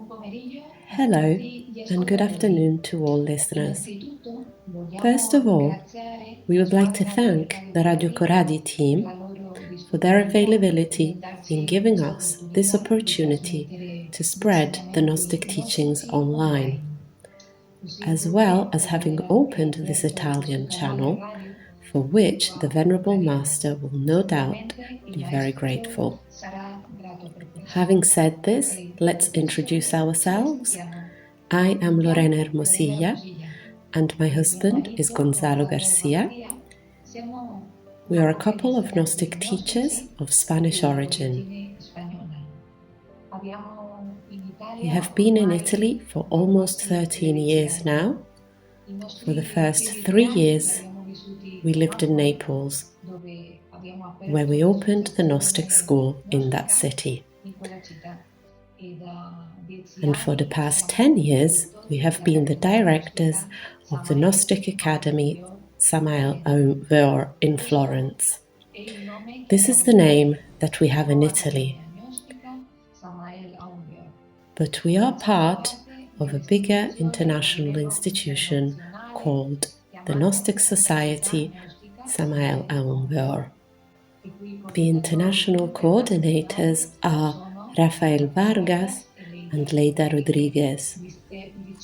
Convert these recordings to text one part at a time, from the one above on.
Hello and good afternoon to all listeners. First of all, we would like to thank the Radio Koradi team for their availability in giving us this opportunity to spread the Gnostic teachings online, as well as having opened this Italian channel, for which the Venerable Master will no doubt be very grateful. Having said this, let's introduce ourselves. I am Lorena Hermosilla, and my husband is Gonzalo Garcia. We are a couple of Gnostic teachers of Spanish origin. We have been in Italy for almost 13 years now. For the first 3 years, we lived in Naples, where we opened the Gnostic school in that city. And for the past 10 years, we have been the directors of the Gnostic Academy Samael Aun Weor in Florence. This is the name that we have in Italy. But we are part of a bigger international institution called the Gnostic Society Samael Aun Weor. The international coordinators are Rafael Vargas and Leida Rodriguez,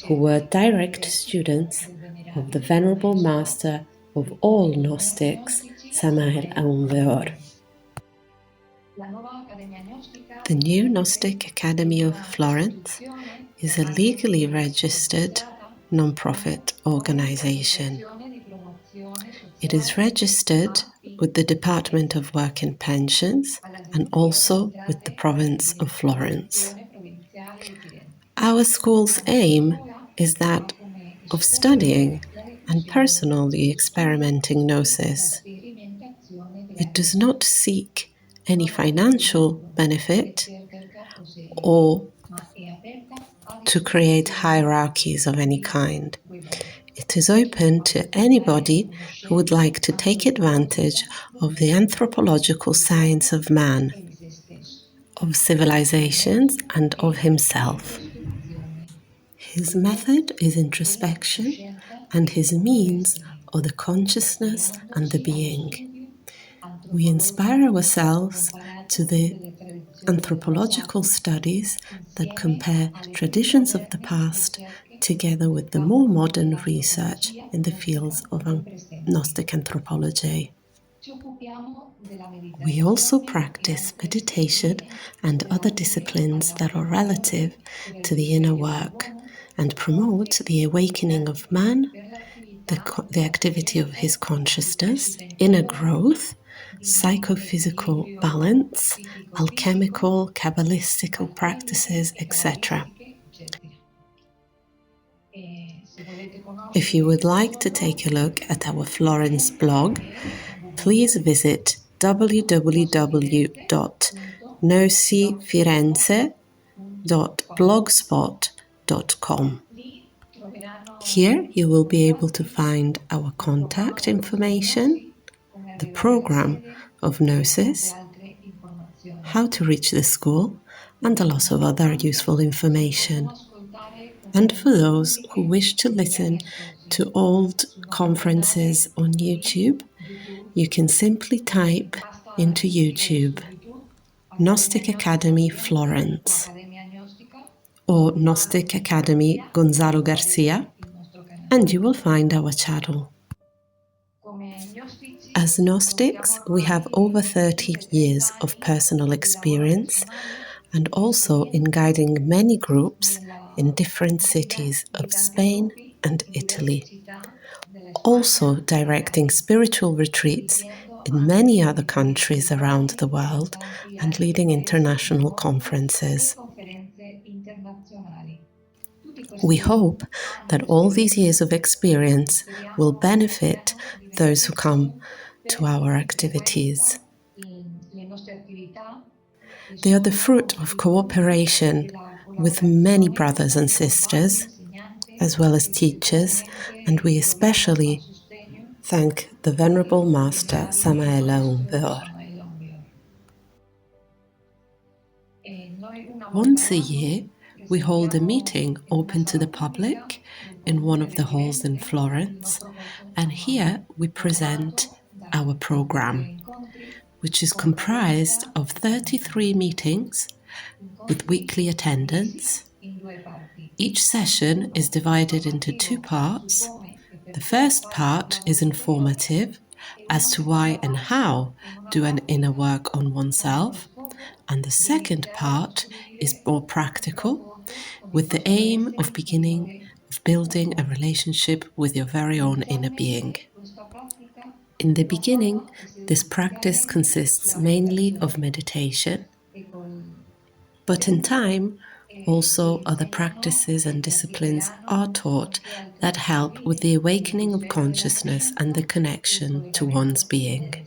who were direct students of the Venerable Master of all Gnostics, Samael Aun Weor. The new Gnostic Academy of Florence is a legally registered non-profit organization. It is registered with the Department of Work and Pensions and also with the province of Florence. Our school's aim is that of studying and personally experimenting Gnosis. It does not seek any financial benefit or to create hierarchies of any kind. It is open to anybody who would like to take advantage of the anthropological science of man, of civilizations, and of himself. His method is introspection, and his means are the consciousness and the being. We inspire ourselves to the anthropological studies that compare traditions of the past together with the more modern research in the fields of Gnostic anthropology. We also practice meditation and other disciplines that are relative to the inner work and promote the awakening of man, the activity of his consciousness, inner growth, psychophysical balance, alchemical, kabbalistical practices, etc. If you would like to take a look at our Florence blog, please visit www.nosifirenze.blogspot.com. Here you will be able to find our contact information, the program of Gnosis, how to reach the school, and a lot of other useful information. And for those who wish to listen to old conferences on YouTube, you can simply type into YouTube Gnostic Academy Florence or Gnostic Academy Gonzalo Garcia, and you will find our channel. As Gnostics, we have over 30 years of personal experience and also in guiding many groups in different cities of Spain and Italy. Also directing spiritual retreats in many other countries around the world and leading international conferences. We hope that all these years of experience will benefit those who come to our activities. They are the fruit of cooperation with many brothers and sisters, as well as teachers, and we especially thank the Venerable Master Samael Aun Weor. Once a year, we hold a meeting open to the public in one of the halls in Florence, and here we present our program, which is comprised of 33 meetings with weekly attendance. Each session is divided into two parts. The first part is informative as to why and how do an inner work on oneself, and the second part is more practical, with the aim of building a relationship with your very own inner being. In the beginning, this practice consists mainly of meditation, but in time, also other practices and disciplines are taught that help with the awakening of consciousness and the connection to one's being.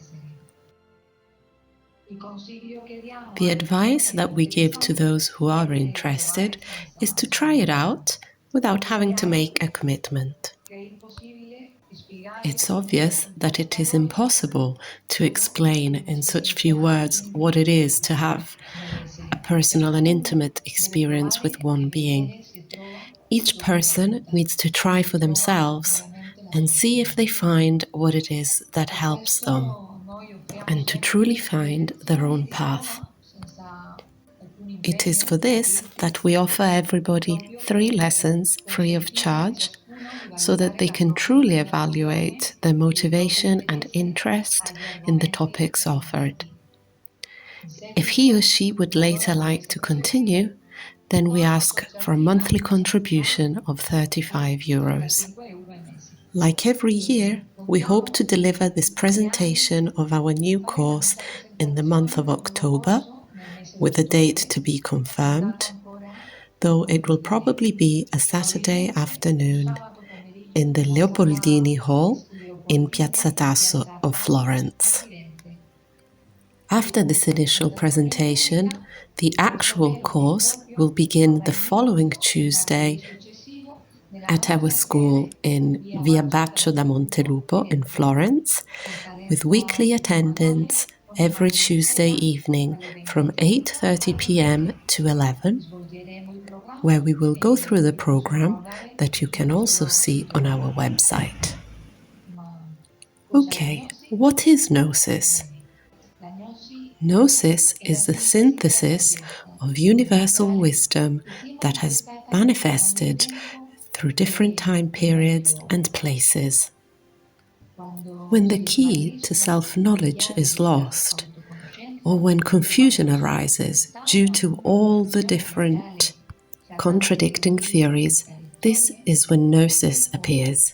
The advice that we give to those who are interested is to try it out without having to make a commitment. It's obvious that it is impossible to explain in such few words what it is to have a personal and intimate experience with one being. Each person needs to try for themselves and see if they find what it is that helps them, and to truly find their own path. It is for this that we offer everybody 3 lessons free of charge, so that they can truly evaluate their motivation and interest in the topics offered. If he or she would later like to continue, then we ask for a monthly contribution of €35. Like every year, we hope to deliver this presentation of our new course in the month of October, with a date to be confirmed, though it will probably be a Saturday afternoon in the Leopoldini Hall in Piazza Tasso of Florence. After this initial presentation, the actual course will begin the following Tuesday at our school in Via Baccio da Montelupo in Florence, with weekly attendance every Tuesday evening from 8:30 p.m. to 11, where we will go through the program that you can also see on our website. Okay, what is Gnosis? Gnosis is the synthesis of universal wisdom that has manifested through different time periods and places. When the key to self-knowledge is lost, or when confusion arises due to all the different contradicting theories, this is when Gnosis appears,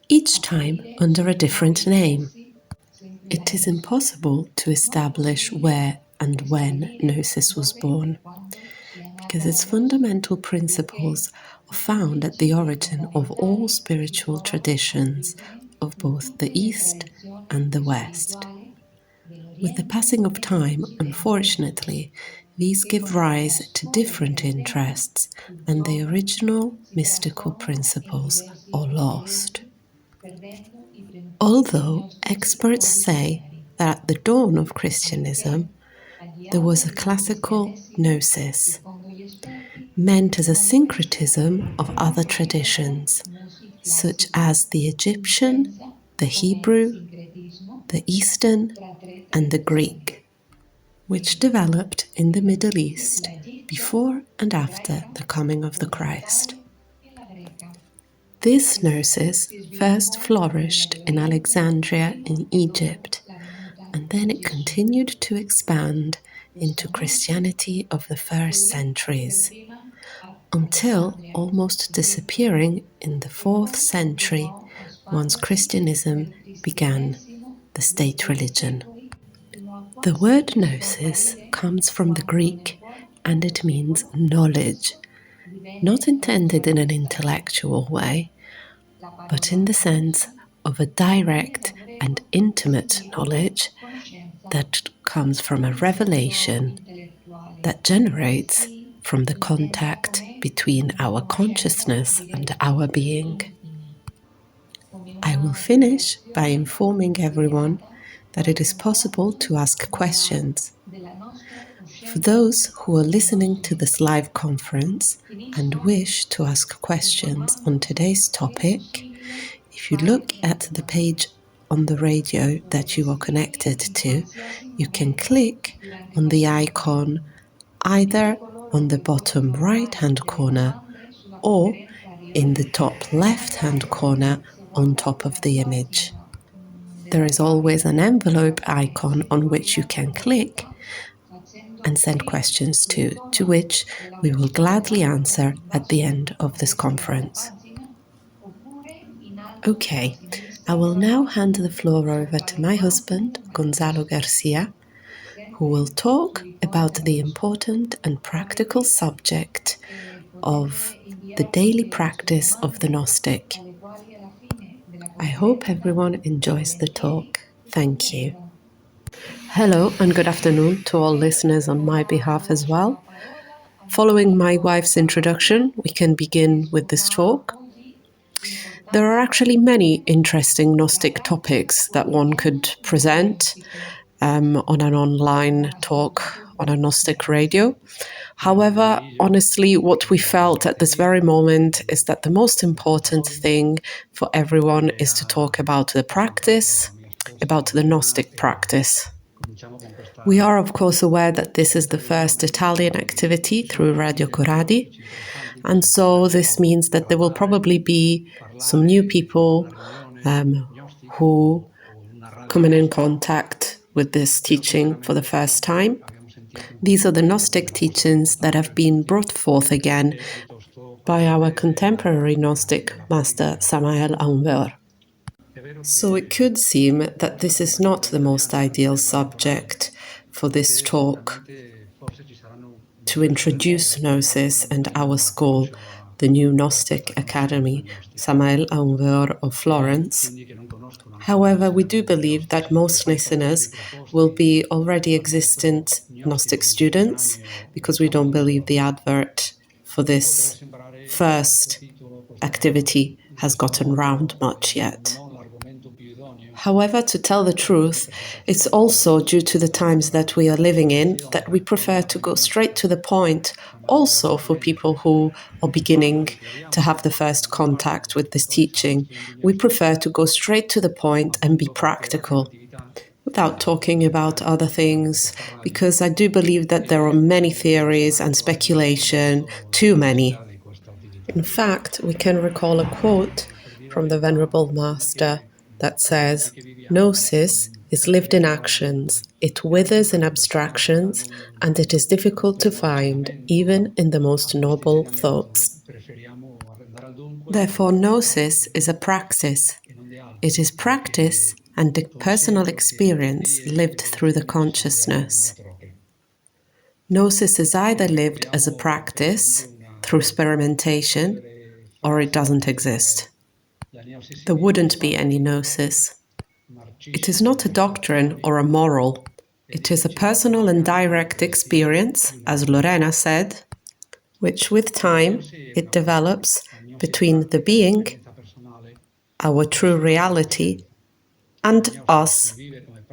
each time under a different name. It is impossible to establish where and when Gnosis was born, because its fundamental principles are found at the origin of all spiritual traditions of both the East and the West. With the passing of time, unfortunately, these give rise to different interests, and the original mystical principles are lost. Although experts say that at the dawn of Christianism, there was a classical gnosis, meant as a syncretism of other traditions, such as the Egyptian, the Hebrew, the Eastern, and the Greek, which developed in the Middle East before and after the coming of the Christ. This gnosis first flourished in Alexandria in Egypt, and then it continued to expand into Christianity of the first centuries, until almost disappearing in the 4th century, once Christianism began the state religion. The word gnosis comes from the Greek, and it means knowledge, not intended in an intellectual way, but in the sense of a direct and intimate knowledge that comes from a revelation that generates from the contact between our consciousness and our being. I will finish by informing everyone that it is possible to ask questions. For those who are listening to this live conference and wish to ask questions on today's topic, if you look at the page on the radio that you are connected to, you can click on the icon either on the bottom right-hand corner or in the top left-hand corner on top of the image. There is always an envelope icon on which you can click and send questions to which we will gladly answer at the end of this conference. Okay, I will now hand the floor over to my husband, Gonzalo Garcia, who will talk about the important and practical subject of the daily practice of the Gnostic. I hope everyone enjoys the talk. Thank you. Hello and good afternoon to all listeners on my behalf as well. Following my wife's introduction, we can begin with this talk. There are actually many interesting Gnostic topics that one could present on an online talk on a Gnostic radio. However, honestly, what we felt at this very moment is that the most important thing for everyone is to talk about the practice, about the Gnostic practice. We are, of course, aware that this is the first Italian activity through Radio Koradi, and so this means that there will probably be some new people who come in contact with this teaching for the first time. These are the Gnostic teachings that have been brought forth again by our contemporary Gnostic master Samael Aun Weor. So it could seem that this is not the most ideal subject for this talk to introduce Gnosis and our school, the new Gnostic Academy, Samael Aun Weor of Florence. However, we do believe that most listeners will be already existent Gnostic students, because we don't believe the advert for this first activity has gotten round much yet. However, to tell the truth, it's also due to the times that we are living in that we prefer to go straight to the point, also for people who are beginning to have the first contact with this teaching. We prefer to go straight to the point and be practical, without talking about other things, because I do believe that there are many theories and speculation, too many. In fact, we can recall a quote from the Venerable Master that says, "Gnosis is lived in actions, it withers in abstractions, and it is difficult to find even in the most noble thoughts." Therefore, Gnosis is a praxis. It is practice and a personal experience lived through the consciousness. Gnosis is either lived as a practice, through experimentation, or it doesn't exist. There wouldn't be any Gnosis. It is not a doctrine or a moral. It is a personal and direct experience, as Lorena said, which with time it develops between the being, our true reality, and us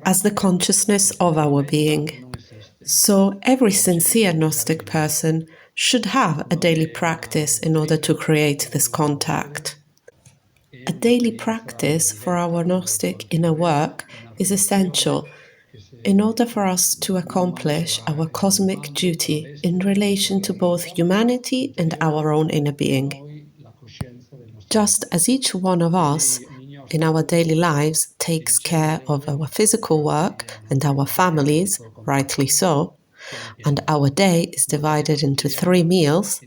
as the consciousness of our being. So every sincere Gnostic person should have a daily practice in order to create this contact. A daily practice for our Gnostic inner work is essential in order for us to accomplish our cosmic duty in relation to both humanity and our own inner being. Just as each one of us in our daily lives takes care of our physical work and our families, rightly so, and our day is divided into 3 meals,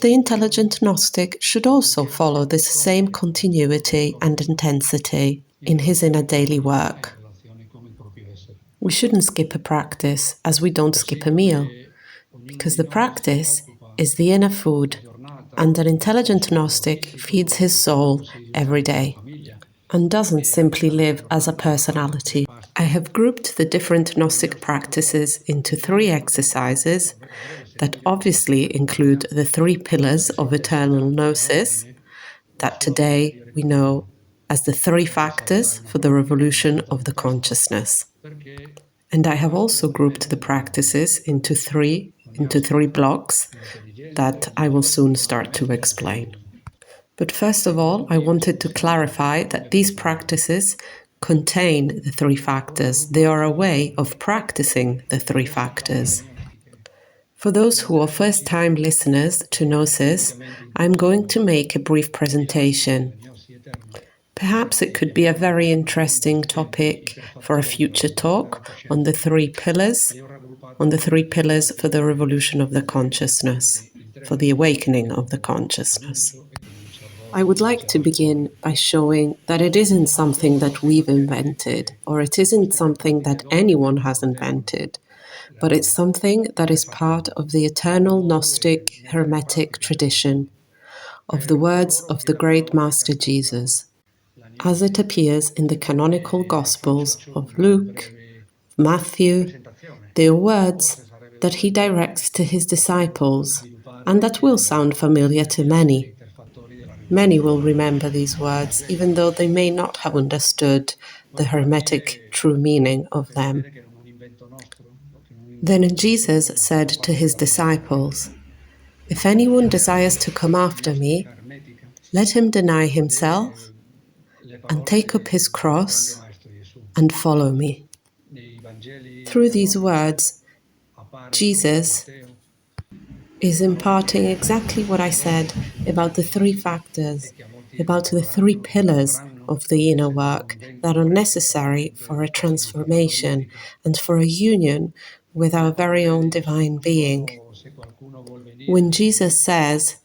the intelligent Gnostic should also follow this same continuity and intensity in his inner daily work. We shouldn't skip a practice as we don't skip a meal, because the practice is the inner food, and an intelligent Gnostic feeds his soul every day and doesn't simply live as a personality. I have grouped the different Gnostic practices into 3 exercises that obviously include the 3 pillars of eternal Gnosis that today we know as the 3 factors for the revolution of the consciousness. And I have also grouped the practices into three blocks that I will soon start to explain. But first of all, I wanted to clarify that these practices contain the three factors. They are a way of practicing the three factors. For those who are first-time listeners to Gnosis, I'm going to make a brief presentation. Perhaps it could be a very interesting topic for a future talk on the three pillars for the revolution of the consciousness, for the awakening of the consciousness. I would like to begin by showing that it isn't something that we've invented, or it isn't something that anyone has invented, but it's something that is part of the eternal Gnostic Hermetic tradition of the words of the great Master Jesus, as it appears in the canonical Gospels of Luke, Matthew. They are words that he directs to his disciples, and that will sound familiar to many. Many will remember these words, even though they may not have understood the Hermetic true meaning of them. Then Jesus said to his disciples, "If anyone desires to come after me, let him deny himself and take up his cross and follow me." Through these words, Jesus is imparting exactly what I said about the three factors, about the three pillars of the inner work that are necessary for a transformation and for a union with our very own divine being. When Jesus says,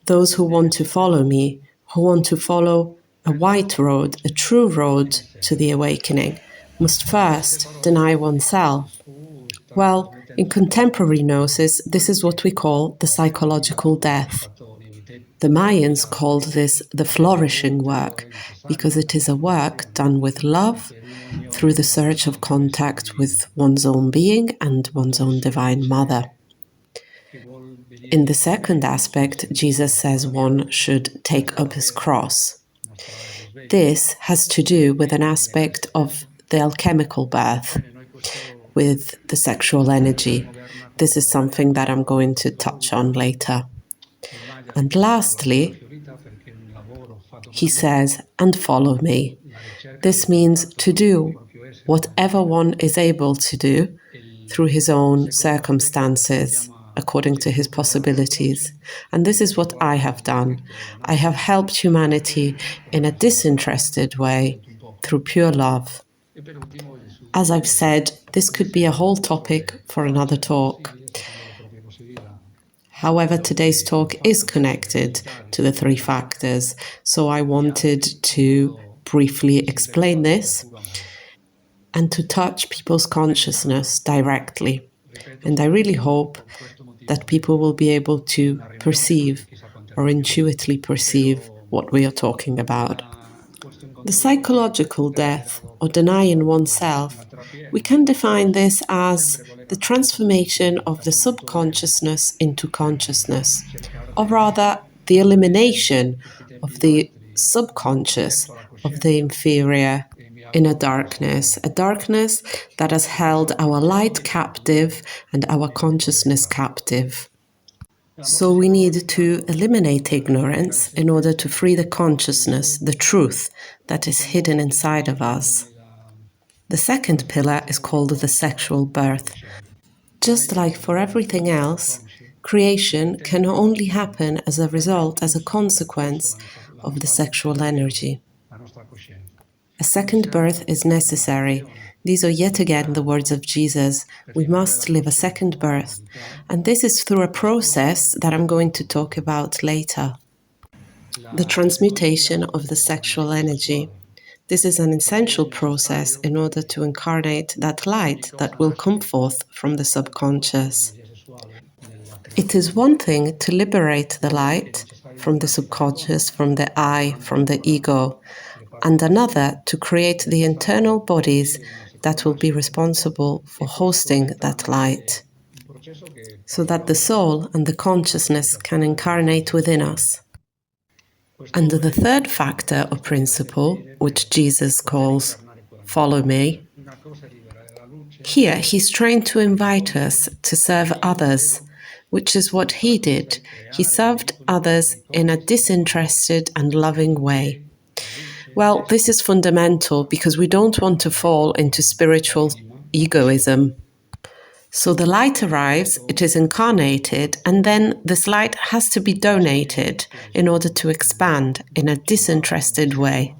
"Those who want to follow me, who want to follow a white road, a true road to the awakening, must first deny oneself." Well, in contemporary Gnosis, this is what we call the psychological death. The Mayans called this the flourishing work, because it is a work done with love, through the search of contact with one's own being and one's own divine mother. In the second aspect, Jesus says one should take up his cross. This has to do with an aspect of the alchemical birth, with the sexual energy. This is something that I'm going to touch on later. And lastly, he says, "And follow me." This means to do whatever one is able to do through his own circumstances, according to his possibilities. And this is what I have done. I have helped humanity in a disinterested way, through pure love. As I've said, this could be a whole topic for another talk. However, today's talk is connected to the three factors, so I wanted to briefly explain this and to touch people's consciousness directly. And I really hope that people will be able to perceive or intuitively perceive what we are talking about. The psychological death, or denying oneself, we can define this as the transformation of the subconsciousness into consciousness, or rather, the elimination of the subconscious, of the inferior inner darkness, a darkness that has held our light captive and our consciousness captive. So we need to eliminate ignorance in order to free the consciousness, the truth that is hidden inside of us. The second pillar is called the sexual birth. Just like for everything else, creation can only happen as a result, as a consequence of the sexual energy. A second birth is necessary. These are yet again the words of Jesus. We must live a second birth. And this is through a process that I'm going to talk about later. The transmutation of the sexual energy. This is an essential process in order to incarnate that light that will come forth from the subconscious. It is one thing to liberate the light from the subconscious, from the I, from the ego, and another to create the internal bodies that will be responsible for hosting that light, so that the soul and the consciousness can incarnate within us. And the third factor or principle, which Jesus calls "follow me," Here, he's trying to invite us to serve others, which is what he did. He served others in a disinterested and loving way. Well, this is fundamental because we don't want to fall into spiritual egoism. So the light arrives, it is incarnated, and then this light has to be donated in order to expand in a disinterested way.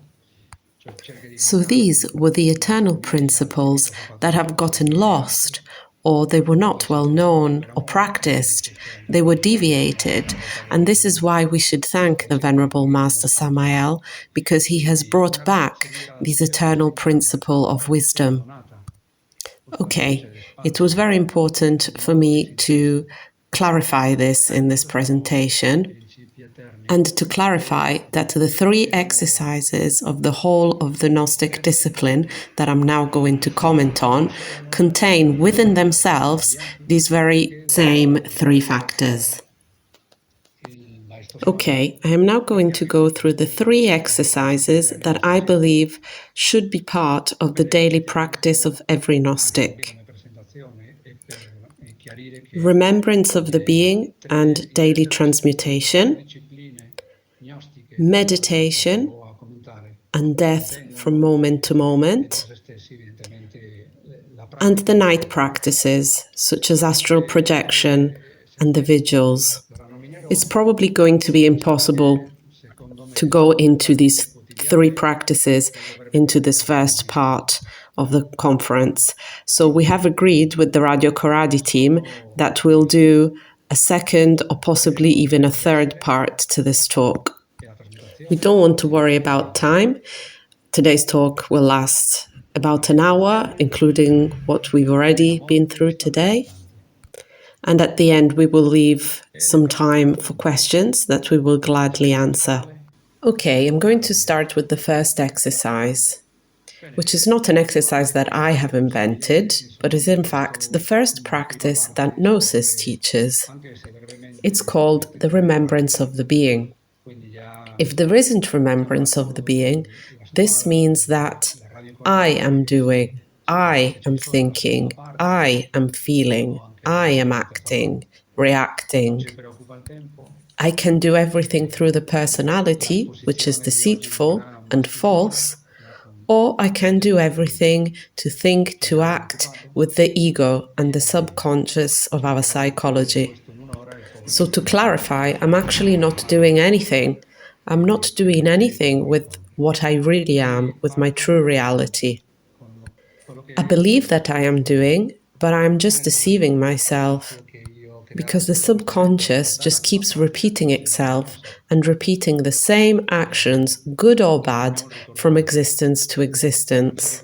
So these were the eternal principles that have gotten lost, or they were not well known or practiced. They were deviated, and this is why we should thank the Venerable Master Samael, because he has brought back these eternal principle of wisdom. Okay, it was very important for me to clarify this in this presentation, and to clarify that the 3 exercises of the whole of the Gnostic discipline that I'm now going to comment on contain within themselves these very same 3 factors. Okay, I am now going to go through the 3 exercises that I believe should be part of the daily practice of every Gnostic. Remembrance of the being and daily transmutation, meditation, and death from moment to moment, and the night practices, such as astral projection and the vigils. It's probably going to be impossible to go into these 3 practices into this first part of the conference. So we have agreed with the Radio Koradi team that we'll do a second or possibly even a third part to this talk. We don't want to worry about time. Today's talk will last about an hour, including what we've already been through today. And at the end, we will leave some time for questions that we will gladly answer. Okay, I'm going to start with the first exercise, which is not an exercise that I have invented, but is in fact the first practice that Gnosis teaches. It's called the remembrance of the being. If there isn't remembrance of the being, this means that I am doing, I am thinking, I am feeling, I am acting, reacting. I can do everything through the personality, which is deceitful and false, or I can do everything to think, to act with the ego and the subconscious of our psychology. So to clarify, I'm actually not doing anything. I'm not doing anything with what I really am, with my true reality. I believe that I am doing, but I'm just deceiving myself, because the subconscious just keeps repeating itself and repeating the same actions, good or bad, from existence to existence.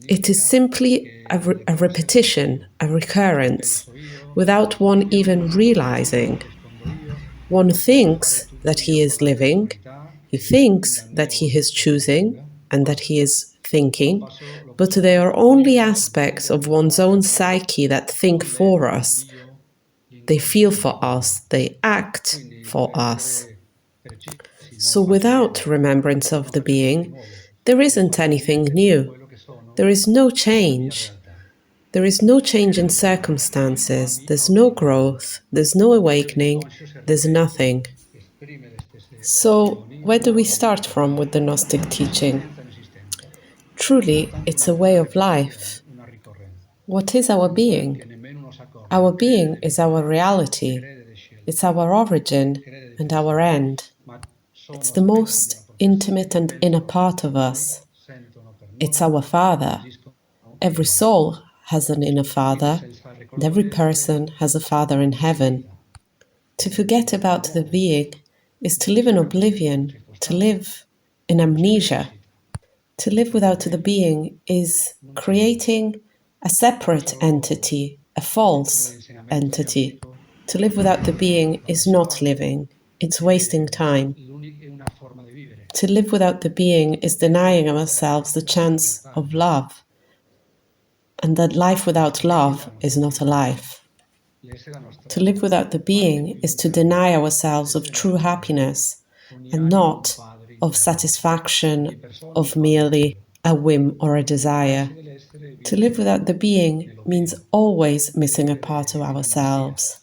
It is simply a repetition, a recurrence, without one even realizing. One thinks that he is living, he thinks that he is choosing and that he is thinking, but they are only aspects of one's own psyche that think for us. They feel for us, they act for us. So without remembrance of the being, there isn't anything new. There is no change. There is no change in circumstances, there's no growth, there's no awakening, there's nothing. So, where do we start from with the Gnostic teaching? Truly, it's a way of life. What is our being? Our being is our reality. It's our origin and our end. It's the most intimate and inner part of us. It's our Father. Every soul has an inner father, and every person has a father in heaven. To forget about the being is to live in oblivion, to live in amnesia. To live without the being is creating a separate entity, a false entity. To live without the being is not living, it's wasting time. To live without the being is denying ourselves the chance of love, and that life without love is not a life. To live without the being is to deny ourselves of true happiness and not of satisfaction of merely a whim or a desire. To live without the being means always missing a part of ourselves.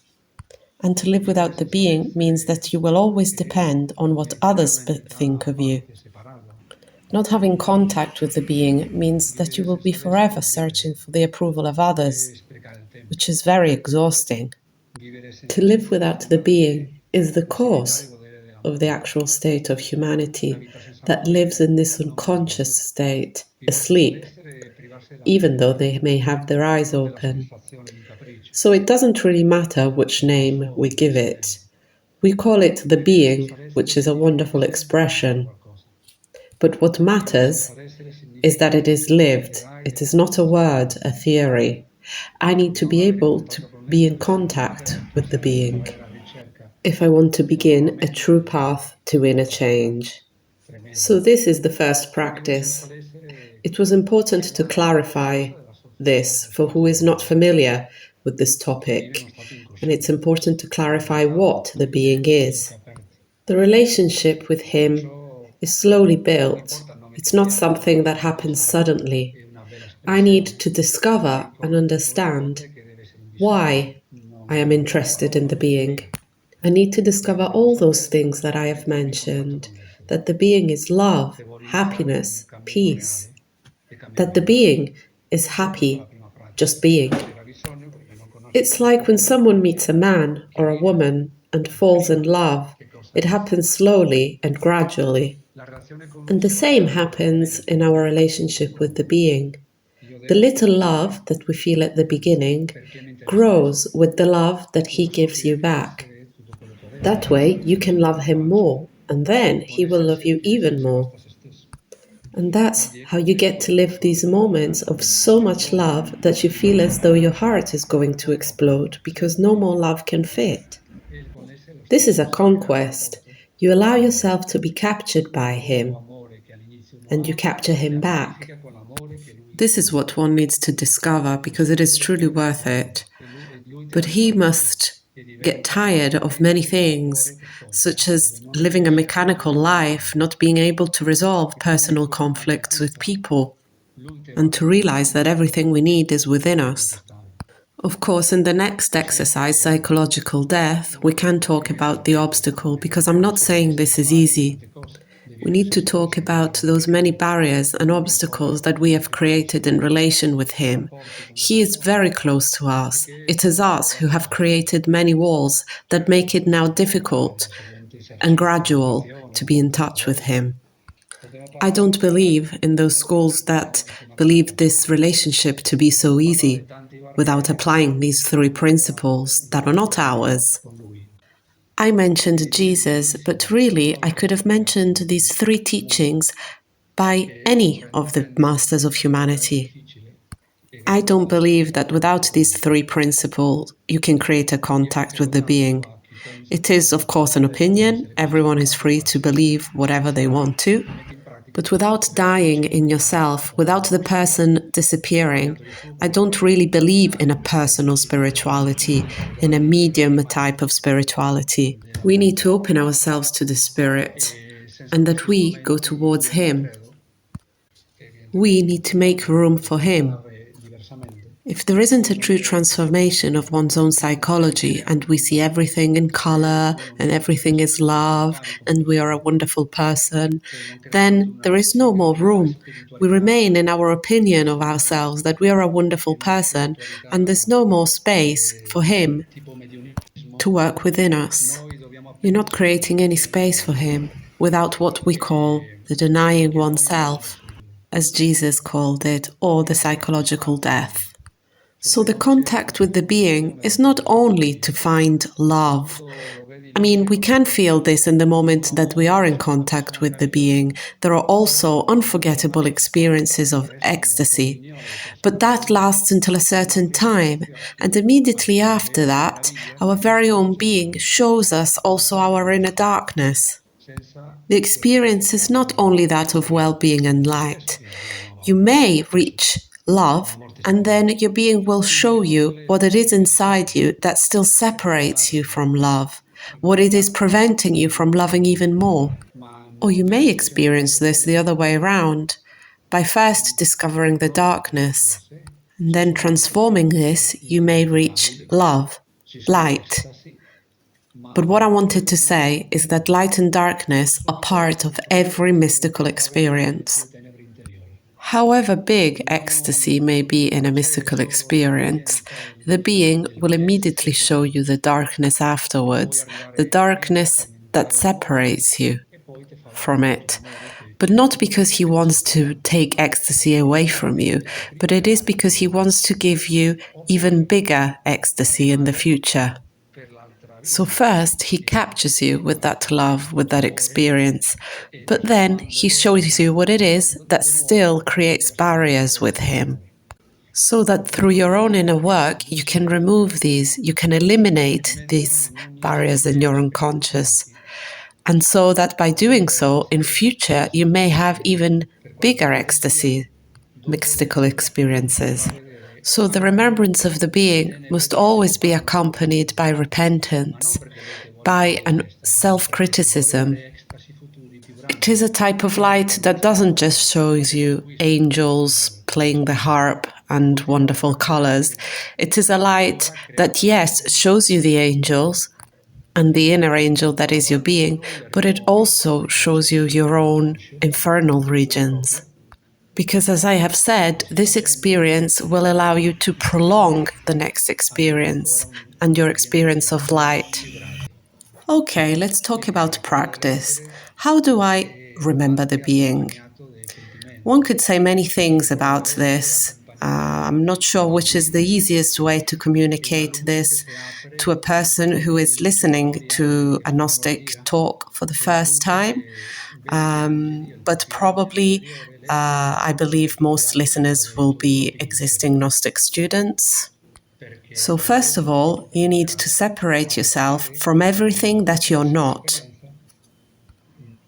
And to live without the being means that you will always depend on what others think of you. Not having contact with the being means that you will be forever searching for the approval of others, which is very exhausting. To live without the being is the cause of the actual state of humanity that lives in this unconscious state, asleep, even though they may have their eyes open. So it doesn't really matter which name we give it. We call it the being, which is a wonderful expression. But what matters is that it is lived. It is not a word, a theory. I need to be able to be in contact with the being if I want to begin a true path to inner change. So this is the first practice. It was important to clarify this for who is not familiar with this topic, and it's important to clarify what the being is. The relationship with him is slowly built. It's not something that happens suddenly. I need to discover and understand why I am interested in the being. I need to discover all those things that I have mentioned, that the being is love, happiness, peace, that the being is happy, just being. It's like when someone meets a man or a woman and falls in love. It happens slowly and gradually. And the same happens in our relationship with the being. The little love that we feel at the beginning grows with the love that he gives you back. That way you can love him more, and then he will love you even more. And that's how you get to live these moments of so much love that you feel as though your heart is going to explode because no more love can fit. This is a conquest. You allow yourself to be captured by him, and you capture him back. This is what one needs to discover because it is truly worth it. But he must get tired of many things, such as living a mechanical life, not being able to resolve personal conflicts with people, and to realize that everything we need is within us. Of course, in the next exercise, psychological death, we can talk about the obstacle because I'm not saying this is easy. We need to talk about those many barriers and obstacles that we have created in relation with him. He is very close to us. It is us who have created many walls that make it now difficult and gradual to be in touch with him. I don't believe in those schools that believe this relationship to be so easy without applying these three principles that are not ours. I mentioned Jesus, but really I could have mentioned these three teachings by any of the masters of humanity. I don't believe that without these three principles you can create a contact with the being. It is, of course, an opinion. Everyone is free to believe whatever they want to. But without dying in yourself, without the person disappearing, I don't really believe in a personal spirituality, in a medium type of spirituality. We need to open ourselves to the Spirit, and that we go towards Him. We need to make room for Him. If there isn't a true transformation of one's own psychology and we see everything in color and everything is love and we are a wonderful person, then there is no more room. We remain in our opinion of ourselves that we are a wonderful person and there's no more space for him to work within us. You're not creating any space for him without what we call the denying oneself, as Jesus called it, or the psychological death. So the contact with the being is not only to find love. I mean, we can feel this in the moment that we are in contact with the being. There are also unforgettable experiences of ecstasy, but that lasts until a certain time. And immediately after that, our very own being shows us also our inner darkness. The experience is not only that of well-being and light. You may reach love, and then your being will show you what it is inside you that still separates you from love, what it is preventing you from loving even more. Or you may experience this the other way around, By first discovering the darkness, and then transforming this, you may reach love, light. But what I wanted to say is that light and darkness are part of every mystical experience. However big ecstasy may be in a mystical experience, the being will immediately show you the darkness afterwards, the darkness that separates you from it. But not because he wants to take ecstasy away from you, but it is because he wants to give you even bigger ecstasy in the future. So first, he captures you with that love, with that experience, but then he shows you what it is that still creates barriers with him. So that through your own inner work, you can remove these, you can eliminate these barriers in your unconscious. And so that by doing so, in future, you may have even bigger ecstasy, mystical experiences. So the remembrance of the being must always be accompanied by repentance, by a self-criticism. It is a type of light that doesn't just show you angels playing the harp and wonderful colors. It is a light that, yes, shows you the angels and the inner angel that is your being, but it also shows you your own infernal regions. Because as I have said, this experience will allow you to prolong the next experience and your experience of light. Okay, let's talk about practice. How do I remember the being? One could say many things about this. I'm not sure which is the easiest way to communicate this to a person who is listening to a Gnostic talk for the first time. But probably, I believe most listeners will be existing Gnostic students. So first of all, you need to separate yourself from everything that you're not.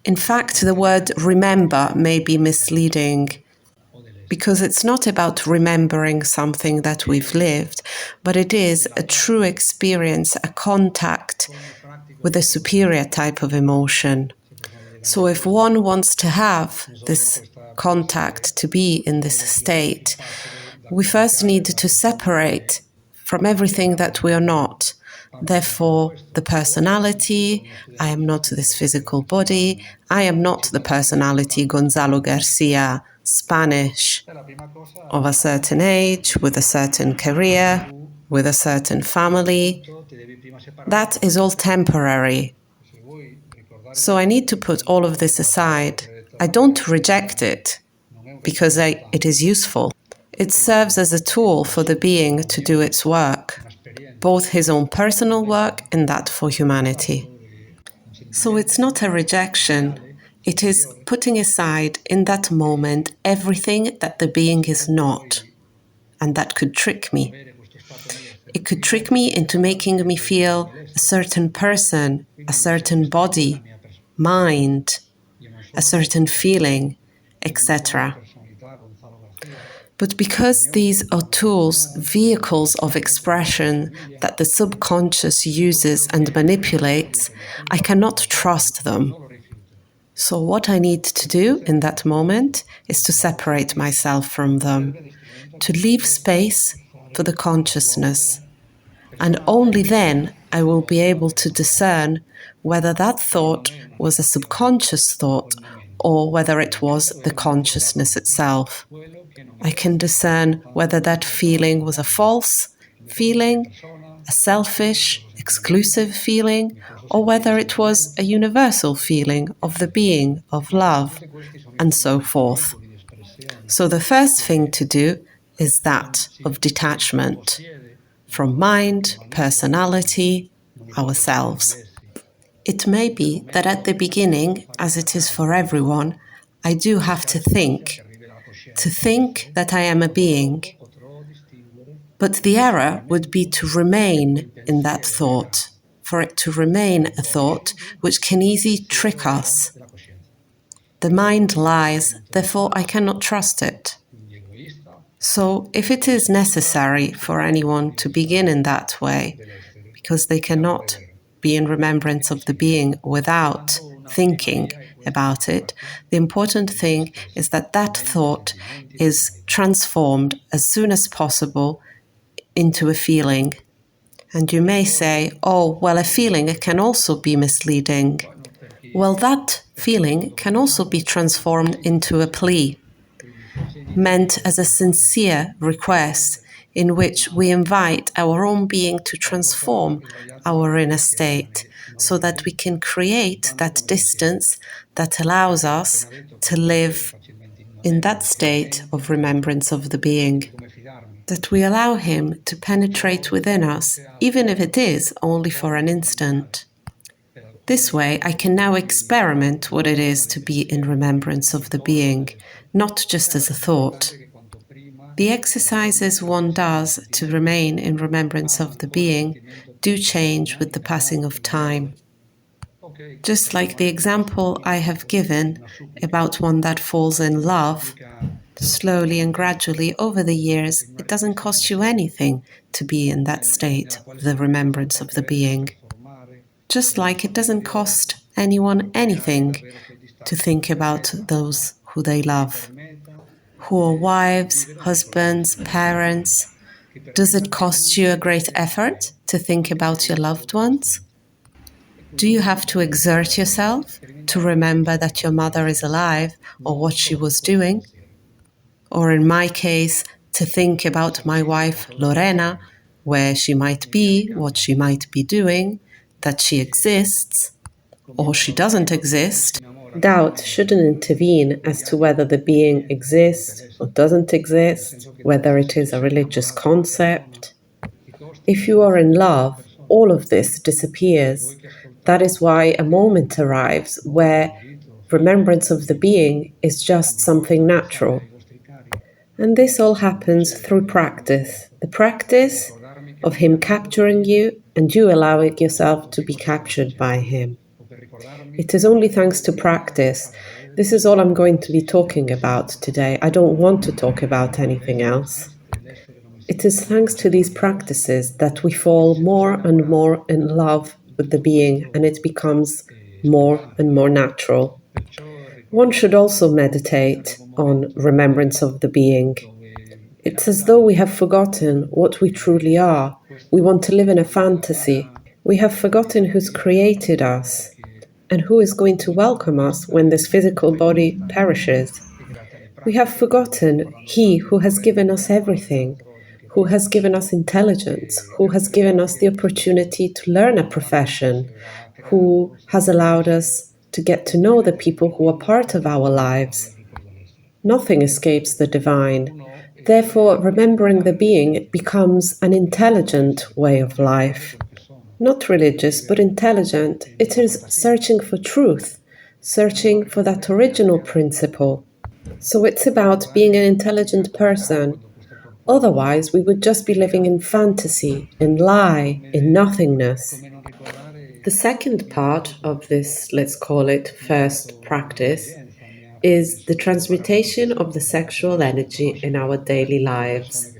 In fact, the word remember may be misleading because it's not about remembering something that we've lived, but it is a true experience, a contact with a superior type of emotion. So if one wants to have this contact, to be in this state, we first need to separate from everything that we are not. Therefore, the personality, I am not this physical body, I am not the personality Gonzalo Garcia, Spanish, of a certain age, with a certain career, with a certain family. That is all temporary. So I need to put all of this aside. I don't reject it because it is useful. It serves as a tool for the being to do its work, both his own personal work and that for humanity. So it's not a rejection. It is putting aside in that moment everything that the being is not, and that could trick me. It could trick me into making me feel a certain person, a certain body, mind, a certain feeling, etc. But because these are tools, vehicles of expression that the subconscious uses and manipulates, I cannot trust them. So what I need to do in that moment is to separate myself from them, to leave space for the consciousness. And only then I will be able to discern whether that thought was a subconscious thought or whether it was the consciousness itself. I can discern whether that feeling was a false feeling, a selfish, exclusive feeling, or whether it was a universal feeling of the being, of love, and so forth. So the first thing to do is that of detachment from mind, personality, ourselves. It may be that at the beginning, as it is for everyone, I do have to think that I am a being. But the error would be to remain in that thought, for it to remain a thought which can easily trick us. The mind lies, therefore I cannot trust it. So if it is necessary for anyone to begin in that way, because they cannot be in remembrance of the being without thinking about it. The important thing is that that thought is transformed as soon as possible into a feeling. And you may say, oh, well, a feeling can also be misleading. Well, that feeling can also be transformed into a plea, meant as a sincere request in which we invite our own being to transform our inner state so that we can create that distance that allows us to live in that state of remembrance of the being, that we allow him to penetrate within us, even if it is only for an instant. This way, I can now experiment what it is to be in remembrance of the being, not just as a thought. The exercises one does to remain in remembrance of the being do change with the passing of time. Just like the example I have given about one that falls in love, slowly and gradually over the years, it doesn't cost you anything to be in that state of the remembrance of the being. Just like it doesn't cost anyone anything to think about those who they love, who are wives, husbands, parents. Does it cost you a great effort to think about your loved ones? Do you have to exert yourself to remember that your mother is alive or what she was doing? Or in my case, to think about my wife Lorena, where she might be, what she might be doing, that she exists, or she doesn't exist. Doubt shouldn't intervene as to whether the being exists or doesn't exist, whether it is a religious concept. If you are in love, all of this disappears. That is why a moment arrives where remembrance of the being is just something natural. And this all happens through practice. The practice of him capturing you and you allowing yourself to be captured by him. It is only thanks to practice. This is all I'm going to be talking about today. I don't want to talk about anything else. It is thanks to these practices that we fall more and more in love with the being, and it becomes more and more natural. One should also meditate on remembrance of the being. It's as though we have forgotten what we truly are. We want to live in a fantasy. We have forgotten who's created us and who is going to welcome us when this physical body perishes. We have forgotten he who has given us everything, who has given us intelligence, who has given us the opportunity to learn a profession, who has allowed us to get to know the people who are part of our lives. Nothing escapes the divine. Therefore, remembering the being becomes an intelligent way of life. Not religious, but intelligent. It is searching for truth, searching for that original principle. So it's about being an intelligent person. Otherwise, we would just be living in fantasy, in lie, in nothingness. The second part of this, let's call it first practice, is the transmutation of the sexual energy in our daily lives,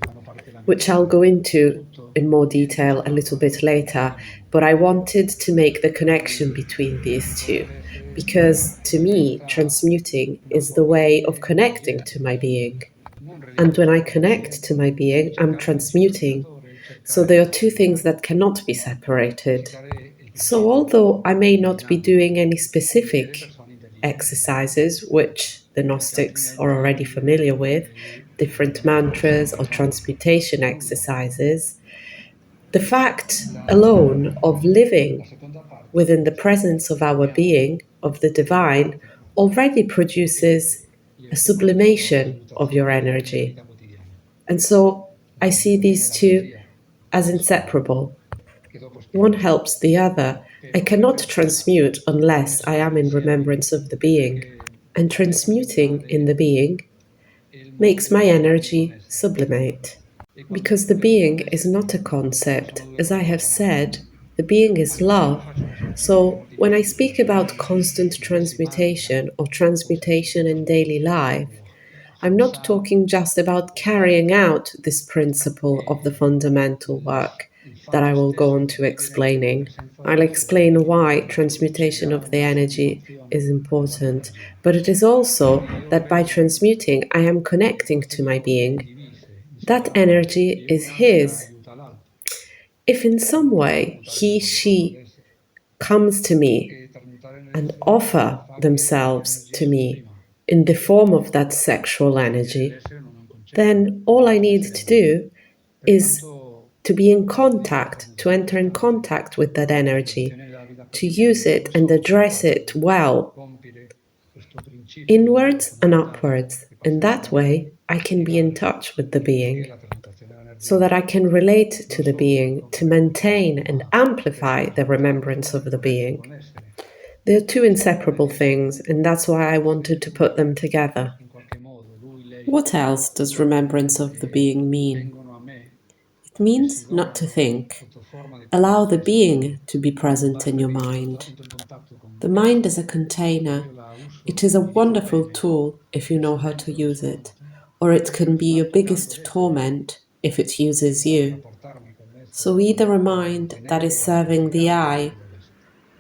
which I'll go into in more detail a little bit later, but I wanted to make the connection between these two, because to me, transmuting is the way of connecting to my being. And when I connect to my being, I'm transmuting. So there are two things that cannot be separated. So although I may not be doing any specific exercises, which the Gnostics are already familiar with, different mantras or transmutation exercises, the fact alone of living within the presence of our being, of the divine, already produces a sublimation of your energy. And so I see these two as inseparable. One helps the other. I cannot transmute unless I am in remembrance of the being. And transmuting in the being makes my energy sublimate. Because the being is not a concept. As I have said, the being is love. So when I speak about constant transmutation or transmutation in daily life, I'm not talking just about carrying out this principle of the fundamental work, that I will go on to explaining. I'll explain why transmutation of the energy is important, but it is also that by transmuting, I am connecting to my being. That energy is his. If in some way he, she comes to me and offer themselves to me in the form of that sexual energy, then all I need to do is to be in contact, to enter in contact with that energy, to use it and address it well, inwards and upwards. In that way, I can be in touch with the being, so that I can relate to the being, to maintain and amplify the remembrance of the being. They're two inseparable things, and that's why I wanted to put them together. What else does remembrance of the being mean? It means not to think. Allow the being to be present in your mind. The mind is a container. It is a wonderful tool if you know how to use it, or it can be your biggest torment if it uses you. So either a mind that is serving the I,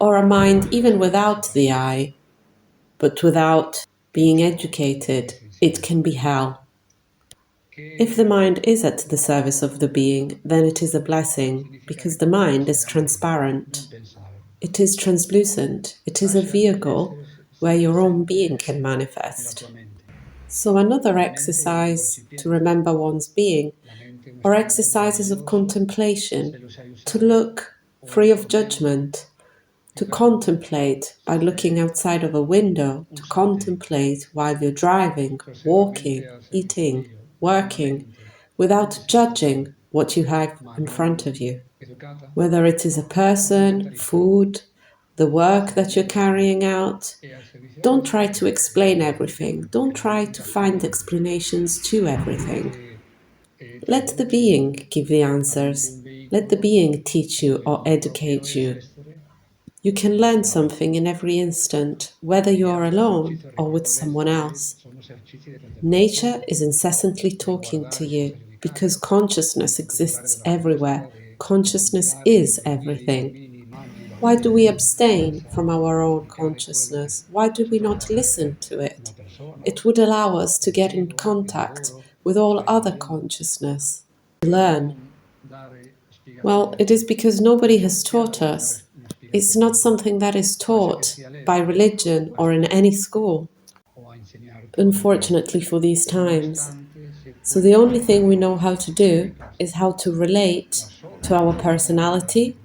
or a mind even without the I, but without being educated, it can be hell. If the mind is at the service of the being, then it is a blessing, because the mind is transparent. It is translucent. It is a vehicle where your own being can manifest. So another exercise to remember one's being, or exercises of contemplation, to look free of judgment, to contemplate by looking outside of a window, to contemplate while you're driving, walking, eating, working, without judging what you have in front of you. Whether it is a person, food, the work that you're carrying out, don't try to explain everything. Don't try to find explanations to everything. Let the being give the answers. Let the being teach you or educate you. You can learn something in every instant, whether you are alone or with someone else. Nature is incessantly talking to you because consciousness exists everywhere. Consciousness is everything. Why do we abstain from our own consciousness? Why do we not listen to it? It would allow us to get in contact with all other consciousness, to learn. Well, it is because nobody has taught us. It's not something that is taught by religion or in any school, unfortunately for these times. So the only thing we know how to do is how to relate to our personality,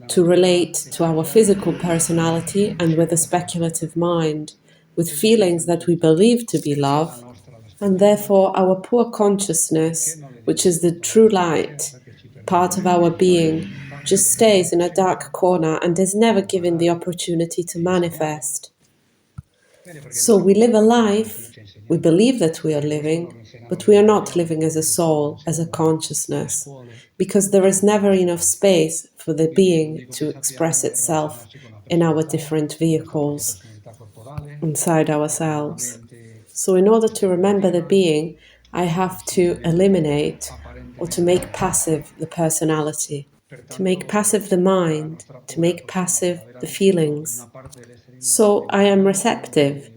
to relate to our physical personality and with a speculative mind, with feelings that we believe to be love, and therefore our poor consciousness, which is the true light, part of our being, just stays in a dark corner and is never given the opportunity to manifest. So we live a life, we believe that we are living, but we are not living as a soul, as a consciousness, because there is never enough space for the being to express itself in our different vehicles inside ourselves. So in order to remember the being, I have to eliminate or to make passive the personality, to make passive the mind, to make passive the feelings. So I am receptive.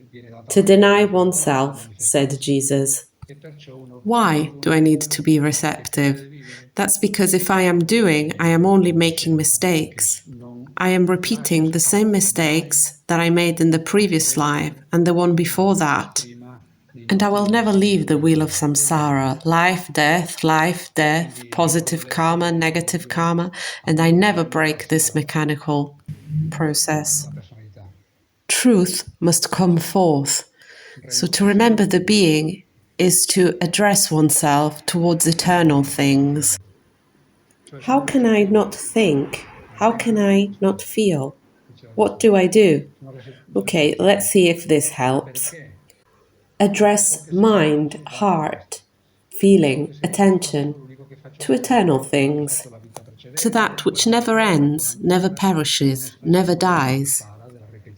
To deny oneself, said Jesus. Why do I need to be receptive? That's because if I am doing, I am only making mistakes. I am repeating the same mistakes that I made in the previous life and the one before that. And I will never leave the wheel of samsara, life, death, positive karma, negative karma, and I never break this mechanical process. Truth must come forth. So to remember the being is to address oneself towards eternal things. How can I not think? How can I not feel? What do I do? Okay, let's see if this helps. Address mind, heart, feeling, attention to eternal things, to that which never ends, never perishes, never dies.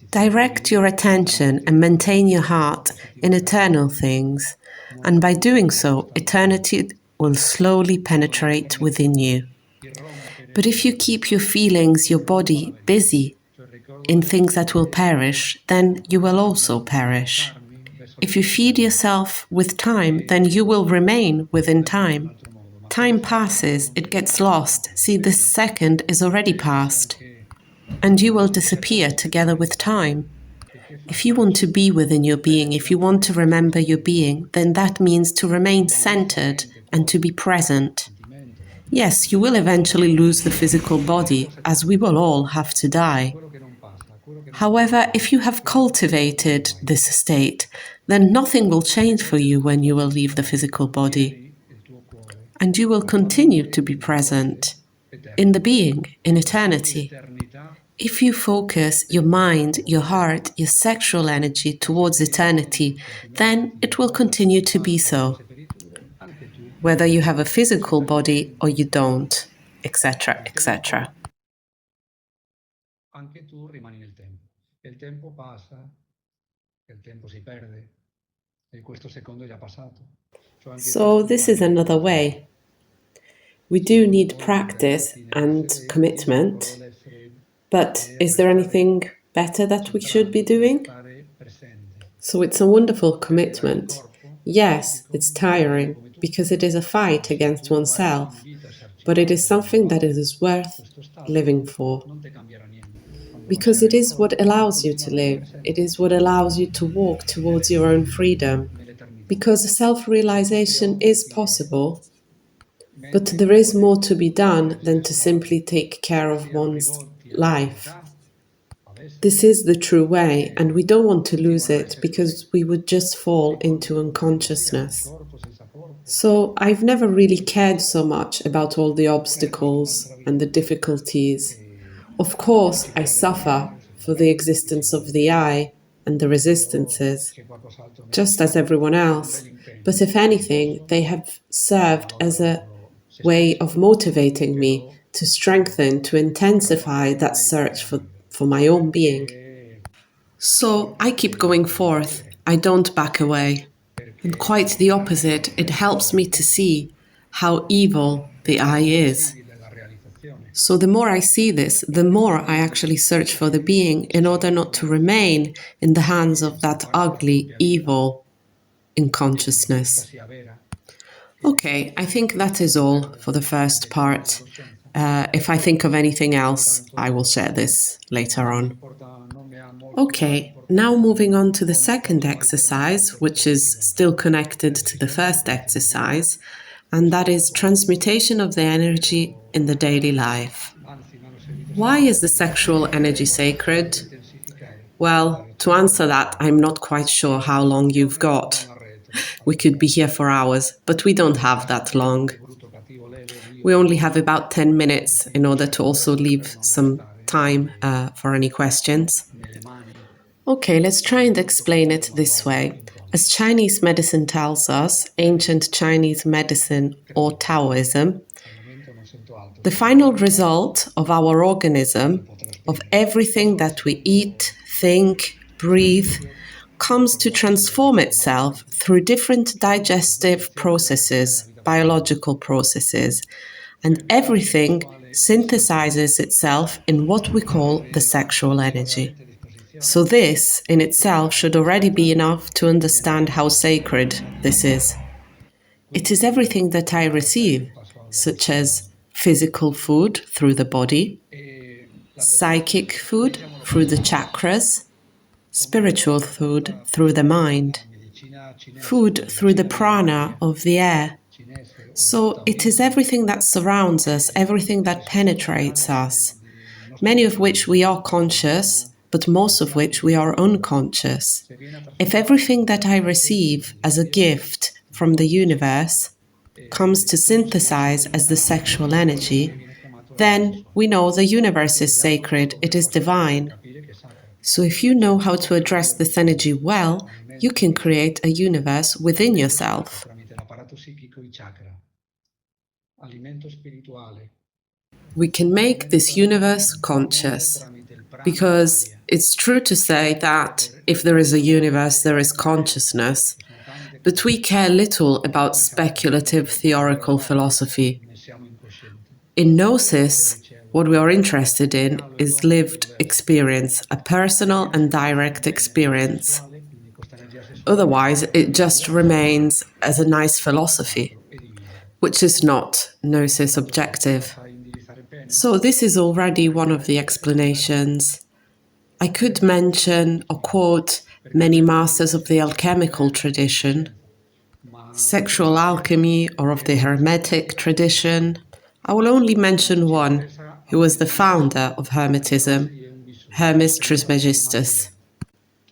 Direct your attention and maintain your heart in eternal things, and by doing so, eternity will slowly penetrate within you. But if you keep your feelings, your body busy in things that will perish, then you will also perish. If you feed yourself with time, then you will remain within time. Time passes, it gets lost. See, this second is already past, and you will disappear together with time. If you want to be within your being, if you want to remember your being, then that means to remain centered and to be present. Yes, you will eventually lose the physical body, as we will all have to die. However, if you have cultivated this state, then nothing will change for you when you will leave the physical body. And you will continue to be present in the being, in eternity. If you focus your mind, your heart, your sexual energy towards eternity, then it will continue to be so. Whether you have a physical body or you don't, etc., etc. Anche tu rimani nel tempo. Il tempo passa, il tempo si perde, e questo secondo è già passato. So this is another way. We do need practice and commitment, but is there anything better that we should be doing? So it's a wonderful commitment. Yes, it's tiring because it is a fight against oneself, but it is something that it is worth living for. Because it is what allows you to live. It is what allows you to walk towards your own freedom. Because self-realization is possible, but there is more to be done than to simply take care of one's life. This is the true way, and we don't want to lose it because we would just fall into unconsciousness. So I've never really cared so much about all the obstacles and the difficulties. Of course, I suffer for the existence of the I and the resistances, just as everyone else. But if anything, they have served as a way of motivating me to strengthen, to intensify that search for my own being. So I keep going forth. I don't back away. And quite the opposite, it helps me to see how evil the I is. So the more I see this, the more I actually search for the being in order not to remain in the hands of that ugly evil in consciousness. Okay, I think that is all for the first part. If I think of anything else, I will share this later on. Okay, now moving on to the second exercise, which is still connected to the first exercise, and that is transmutation of the energy in the daily life. Why is the sexual energy sacred? Well, to answer that, I'm not quite sure how long you've got. We could be here for hours, but we don't have that long. We only have about 10 minutes in order to also leave some time for any questions. Okay, let's try and explain it this way. As Chinese medicine tells us, ancient Chinese medicine or Taoism, the final result of our organism, of everything that we eat, think, breathe, comes to transform itself through different digestive processes, biological processes, and everything synthesizes itself in what we call the sexual energy. So this, in itself, should already be enough to understand how sacred this is. It is everything that I receive, such as physical food through the body, psychic food through the chakras, spiritual food through the mind, food through the prana of the air. So it is everything that surrounds us, everything that penetrates us, many of which we are conscious, but most of which we are unconscious. If everything that I receive as a gift from the universe comes to synthesize as the sexual energy, then we know the universe is sacred, it is divine. So if you know how to address this energy well, you can create a universe within yourself. We can make this universe conscious, because it's true to say that if there is a universe, there is consciousness, but we care little about speculative theoretical philosophy. In Gnosis, What we are interested in is lived experience, a personal and direct experience. Otherwise, it just remains as a nice philosophy, which is not Gnosis objective. So this is already one of the explanations. I could mention or quote many masters of the alchemical tradition, sexual alchemy, or of the Hermetic tradition. I will only mention one, who was the founder of Hermetism, Hermes Trismegistus.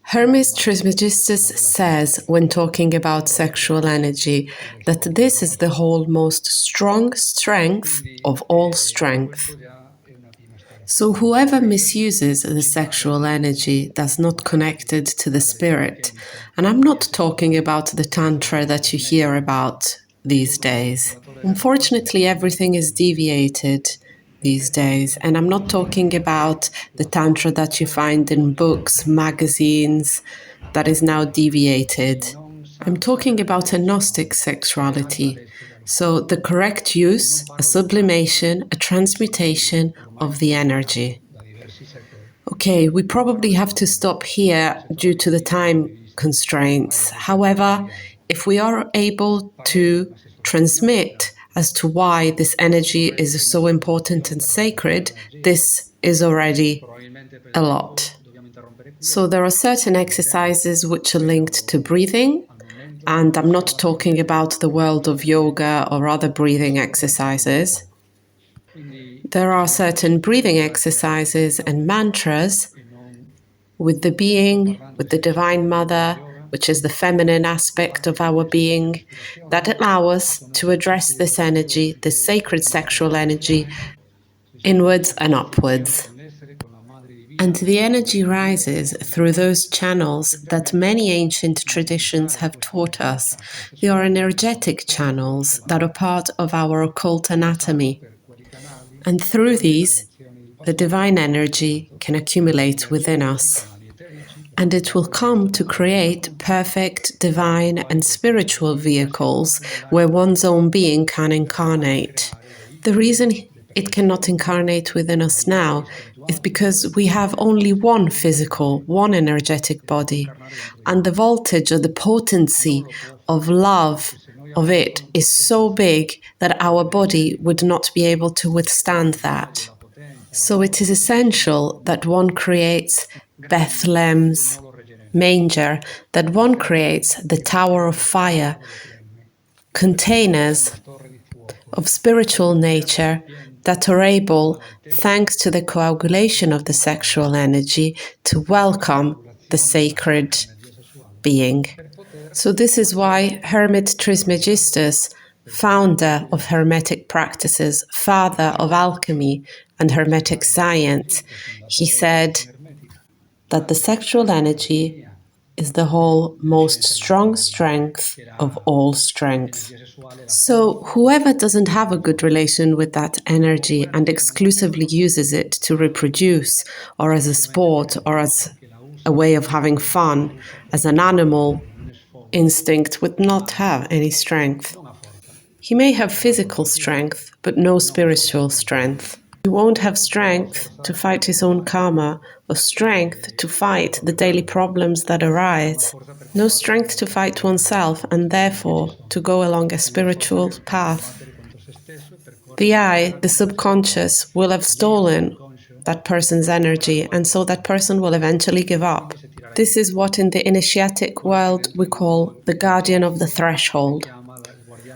Hermes Trismegistus says, when talking about sexual energy, that this is the whole most strong strength of all strength. So whoever misuses the sexual energy that's not connected to the spirit, and I'm not talking about the tantra that you hear about these days. Unfortunately, everything is deviated these days, and I'm not talking about the tantra that you find in books, magazines, that is now deviated. I'm talking about a Gnostic sexuality. So the correct use, a sublimation, a transmutation of the energy. Okay, we probably have to stop here due to the time constraints. However, if we are able to transmit as to why this energy is so important and sacred, this is already a lot. So there are certain exercises which are linked to breathing, and I'm not talking about the world of yoga or other breathing exercises. There are certain breathing exercises and mantras with the being, with the Divine Mother, which is the feminine aspect of our being, that allow us to address this energy, this sacred sexual energy, inwards and upwards. And the energy rises through those channels that many ancient traditions have taught us. They are energetic channels that are part of our occult anatomy. And through these, the divine energy can accumulate within us. And it will come to create perfect divine and spiritual vehicles where one's own being can incarnate. The reason it cannot incarnate within us now is because we have only one physical, one energetic body, and the voltage or the potency of love of it is so big that our body would not be able to withstand that. So it is essential that one creates Bethlehem's manger, that one creates the tower of fire, containers of spiritual nature that are able, thanks to the coagulation of the sexual energy, to welcome the sacred being. So this is why Hermes Trismegistus, founder of Hermetic practices, father of alchemy and Hermetic science, he said that the sexual energy is the whole most strong strength of all strength. So whoever doesn't have a good relation with that energy and exclusively uses it to reproduce or as a sport or as a way of having fun, as an animal instinct, would not have any strength. He may have physical strength, but no spiritual strength. He won't have strength to fight his own karma, or strength to fight the daily problems that arise. No strength to fight oneself, and therefore to go along a spiritual path. The I, the subconscious, will have stolen that person's energy, and so that person will eventually give up. This is what in the initiatic world we call the guardian of the threshold.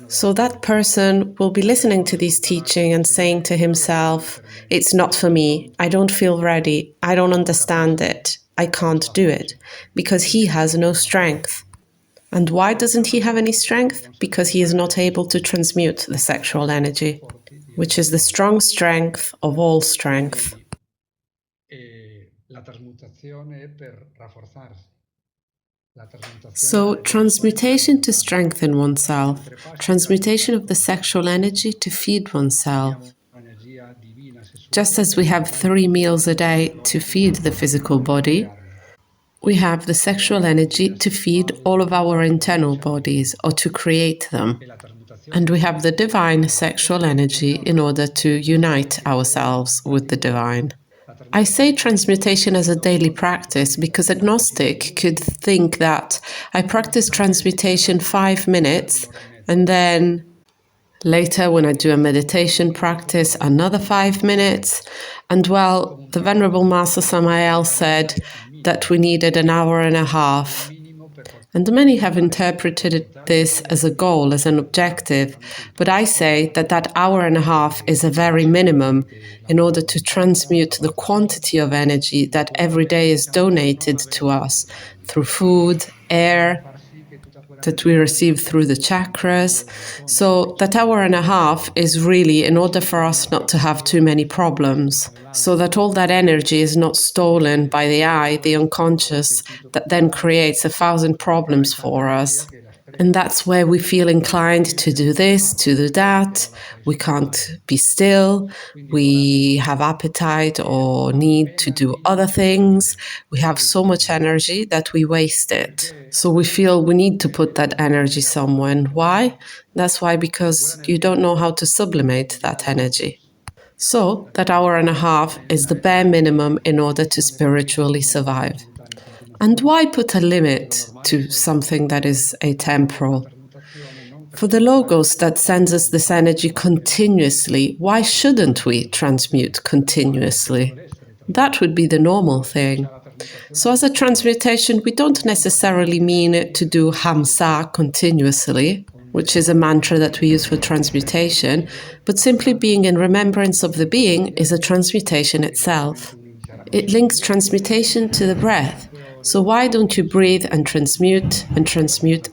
So that person will be listening to these teachings and saying to himself, it's not for me, I don't feel ready, I don't understand it, I can't do it, because he has no strength. And why doesn't he have any strength? Because he is not able to transmute the sexual energy, which is the strong strength of all strength. So, transmutation to strengthen oneself, transmutation of the sexual energy to feed oneself. Just as we have 3 meals a day to feed the physical body, we have the sexual energy to feed all of our internal bodies or to create them. And we have the divine sexual energy in order to unite ourselves with the divine. I say transmutation as a daily practice because a Gnostic could think that I practice transmutation 5 minutes and then later, when I do a meditation practice, another 5 minutes. And well, the Venerable Master Samael said that we needed an hour and a half. And many have interpreted this as a goal, as an objective. But I say that that hour and a half is a very minimum in order to transmute the quantity of energy that every day is donated to us through food, air, that we receive through the chakras. So that hour and a half is really in order for us not to have too many problems, so that all that energy is not stolen by the I, the unconscious, that then creates 1,000 problems for us. And that's where we feel inclined to do this, to do that. We can't be still. We have appetite or need to do other things. We have so much energy that we waste it. So we feel we need to put that energy somewhere. And why? That's why, because you don't know how to sublimate that energy. So that hour and a half is the bare minimum in order to spiritually survive. And why put a limit to something that is atemporal? For the Logos that sends us this energy continuously, why shouldn't we transmute continuously? That would be the normal thing. So as a transmutation, we don't necessarily mean to do Hamsa continuously, which is a mantra that we use for transmutation, but simply being in remembrance of the being is a transmutation itself. It links transmutation to the breath. So why don't you breathe and transmute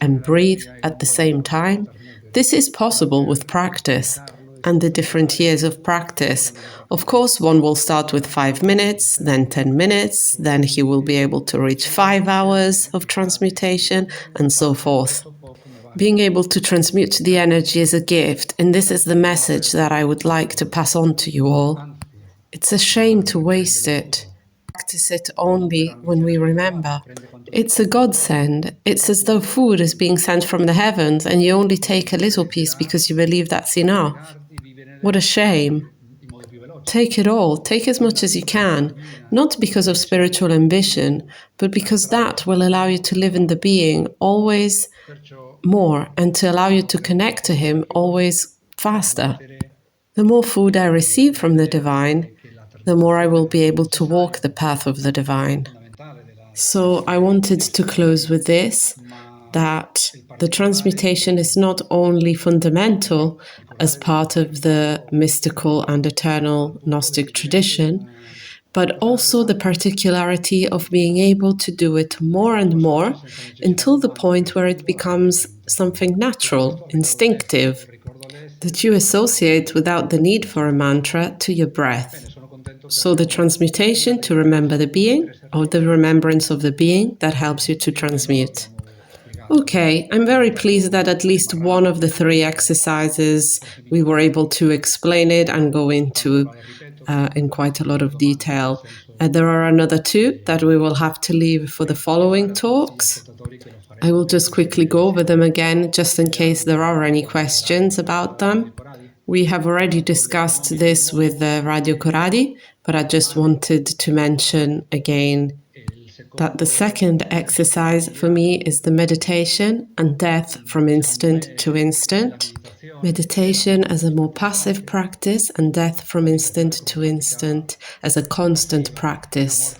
and breathe at the same time? This is possible with practice and the different years of practice. Of course, one will start with 5 minutes, then 10 minutes, then he will be able to reach 5 hours of transmutation, and so forth. Being able to transmute the energy is a gift, and this is the message that I would like to pass on to you all. It's a shame to waste it. Practice it only when we remember. It's a godsend. It's as though food is being sent from the heavens and you only take a little piece because you believe that's enough. What a shame. Take it all, take as much as you can, not because of spiritual ambition, but because that will allow you to live in the being always more and to allow you to connect to him always faster. The more food I receive from the divine, the more I will be able to walk the path of the divine. So I wanted to close with this, that the transmutation is not only fundamental as part of the mystical and eternal Gnostic tradition, but also the particularity of being able to do it more and more until the point where it becomes something natural, instinctive, that you associate without the need for a mantra to your breath. So the transmutation to remember the being, or the remembrance of the being that helps you to transmute. Okay, I'm very pleased that at least one of the 3 exercises we were able to explain it and go into in quite a lot of detail. There are another 2 that we will have to leave for the following talks. I will just quickly go over them again, just in case there are any questions about them. We have already discussed this with Radio Koradi, but I just wanted to mention again that the second exercise for me is the meditation and death from instant to instant. Meditation as a more passive practice and death from instant to instant as a constant practice,